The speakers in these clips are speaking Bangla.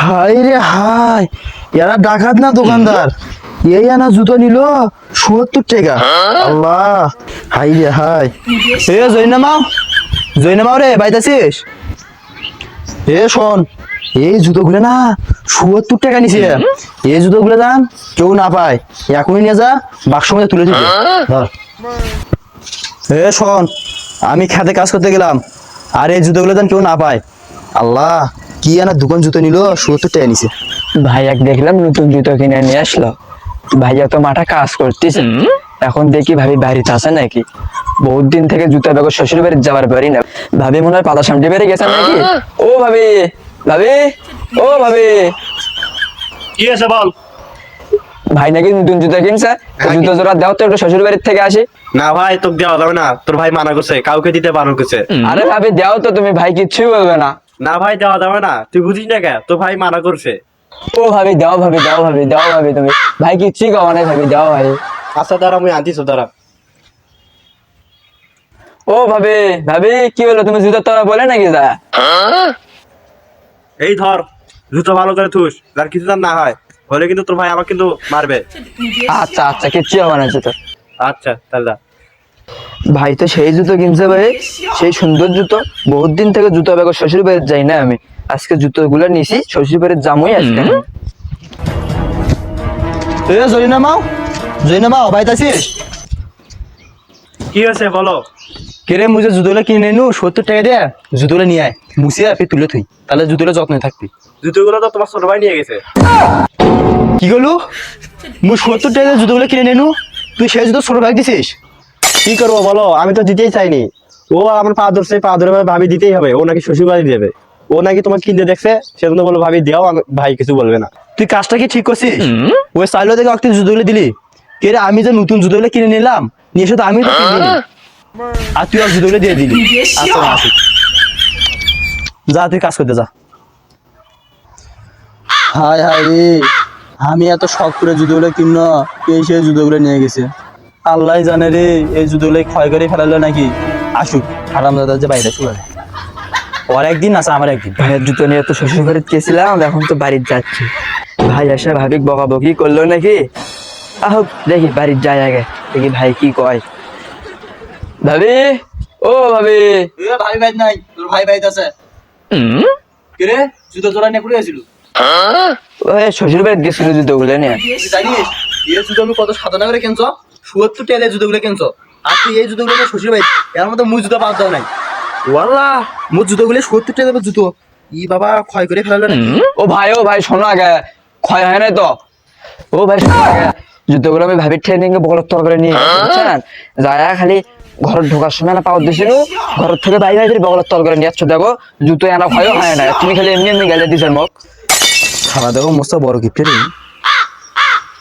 হাই রে হাই, এরা ডাকাত না দোকানদার, এই আনা জুতো নিল ৭০ টাকা। আল্লাহ, হাই রে হাই। এ জৈনামাও, জৈনামাও রে, বাইতাছিস? এ শোন, এই জুতোগুলো না ৭০ টাকা নিছে। এই জুতোগুলো দাম কেউ না পায়, এখনই নিয়ে যা, বাক্স মধ্যে তুলে দিবে। ধর। এ শোন, আমি খেতে কাজ করতে গেলাম, আর এই জুতোগুলো দাম কেউ না পায়। আল্লাহ, কি আনা দোকান জুতো নিল ৭০ টাকা নিছে। ভাইয়াক দেখলাম নতুন জুতো কিনে নিয়ে আসলো। ভাইয়া তো মাঠে কাজ করতেছে, এখন দেখি ভাবি বাড়িতে আছে নাকি। বহুত দিন থেকে জুতা বেগর শ্বশুর বাড়ি যাবার পারি না। ভাবি মনে হয় পাতা সামনে বেড়ে গেছে নাকি। ও ভাবি, ভাবি, ও ভাবি। কি আছে বল? ভাই নাকি নতুন জুতা কিনছে, জুতো জোড়া দাও তো একটু শ্বশুর বাড়ির থেকে আসি। না ভাই, তোকে দেওয়া যাবে না, তোর ভাই মানা করছে, কাউকে দিতে বারণ করছে। আরে ভাবি দাও তো, তুমি ভাই কিচ্ছুই বলবে না। না ভাই, দেওয়া যাবে না, তুই বুঝিস না কে, তোর ভাই মানা করছে। ও ভাবি দাও, ভাবি দাও, ভাবি দাও, ভাবি তুমি ভাই কিচ্ছুই কও না, ভাবি দাও ভাই। আচ্ছা দাঁড়া, আমি আনতিস দাঁড়া। ও ভাবি, ভাবি কি হলো, তুমি জুতো তো বলে নাকি যা। এই ধর, জুতো ভালো করে থুস, যার কিছু না হয়, হলে কিন্তু তোর ভাই আমাকে কিন্তু মারবে। আচ্ছা আচ্ছা, কিচ্ছু হবে না জুতো। আচ্ছা তাহলে যা। ভাই তো সেই জুতো কিনছে ভাই, সেই সুন্দর জুতো। বহুত দিন থেকে জুতো বেগর শ্বশুর বাড়ি যাই না আমি, আজকে জুতো গুলো নিছি, শ্বশুর বাড়ির জামুই আজকে। এ জৈনামাও, জৈনামাও, বাইতাছিস? কি হয়েছে বলো? কেরে মুঝে জুতোগুলো কিনে নিনু ৭০ টাকা দিয়ে, জুতোগুলো নিয়ে আয়, মুছিয়ে আপনি তুলে থুই, তাহলে জুতোগুলো যত্নে থাকবি। জুতোগুলো তো তোমার ছোট ভাই নিয়ে গেছে। কি করলু? মু ৭০ টাকা দিয়ে জুতোগুলো কিনে নিনু, তুই সেই জুতো ছোট ভাগ দিছিস? কি করবো বলো, আমি তো দিতেই চাইনি। ও আমার পা ধরছে, পা ধরে ভাবি দিতেই হবে, ও নাকি শ্বশুর বাড়ি দেবে। ও নাকি তোমাকে কিনতে দেখছে, সেজন্য বলো ভাবি দেও, ভাই কিছু বলবে না। তুই কাজটা কি ঠিক করছিস? ওই চাইলো দেখে অক্তি জুতোগুলো দিলি। কেরে আমি যে নতুন জুতোগুলো কিনে নিলাম, নিয়ে এসে তো আমি তো কিনিনি, আর তুই আর জুতোগুলো দিয়ে দিলি। আচ্ছা না, আসুক, যা তুই কাজ করতে যা। হায় হায় রে, আমি এত শখ করে জুতোগুলো কিন্ন, এই সেই জুতোগুলো নিয়ে গেছে। আল্লাহ জানে রে, এই জুতোগুলো ক্ষয় করে ফেলালো নাকি। আসুক, হারামজাদা যে বাইরে শুয়ে, ওর একদিন আছে আমার একদিন। ভাইয়ের জুতো নিয়ে তো শ্বশুর বাড়িতে গেছিলাম, এখন তো বাড়ির যাচ্ছি। ভাই এসে ভাবি বকাবকি করলো নাকি। আহ দেখি বাড়ির যাই আগে, দেখি ভাই কি কয়। ভাবি, ও ভাবি। ভাই ভাই নাই, তোর ভাই ভাই আছে। কিরে, জুতো জোড়া নিয়ে ঘুরে গেছিল? শ্বশুর বাড়িতে গেছিল জুতো গুলো নিয়ে। তুই জানিস এই জুতো আমি কত সাধনা করে কিনছ? ৭০ টাকা দিয়ে জুতোগুলো কিনছ, আর তুই এই জুতোগুলো শ্বশুর ভাই, এর মধ্যে মুই জুতো পাওয়া দাও নাই। ওয়াল্লাহ, মোর জুতোগুলো ৭০ টাকা দেবে জুতো, ই বাবা ক্ষয় করে ফেলালো নাকি। ও ভাই শোনো আগে, ক্ষয় হয় নাই তো। ও ভাই শোনো আগে, জুতোগুলো আমি ভাবির ট্রেনিং এ বগলের তর করে নিয়ে বুঝছেন, যায় খালি ঘর ঢোকার সময় না পাওয়া দিছিল, ঘর থেকে বাইরে বাইরে বগলের তর করে নিয়ে যাচ্ছ। দেখো জুতো এনা ক্ষয় হয় না, তুমি খালি এমনি এমনি গেলে দিছেন মুখ। খাওয়া দেখো মস্ত বড় গিফট রে,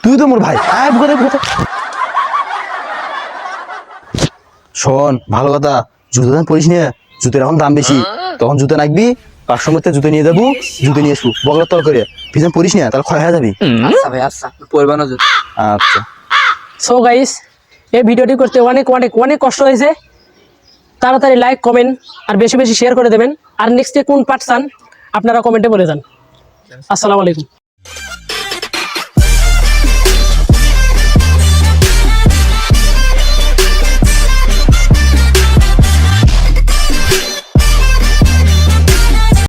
তুই তো মোর ভাই। আয় বুকে বুকে, শোন ভালো কথা, জুতো দাম পড়িস নিয়ে, জুতোর এখন দাম বেশি, তখন জুতো নাকবি, ৫০০ মধ্যে জুতো নিয়ে যাবো, জুতো নিয়ে আসবো, বগলের তল করে পিছনে পড়িস না, তাহলে ক্ষয় হয়ে যাবি। আচ্ছা ভাই আচ্ছা, পড়বা না জুতো। আচ্ছা। সো গাইস, এই ভিডিওটি করতে অনেক অনেক অনেক কষ্ট হয়েছে। তাড়াতাড়ি লাইক কমেন্ট আর বেশি বেশি শেয়ার করে দেবেন। আর নেক্সটে কোন পার্ট চান আপনারা কমেন্টে বলে যান। আসসালামু আলাইকুম।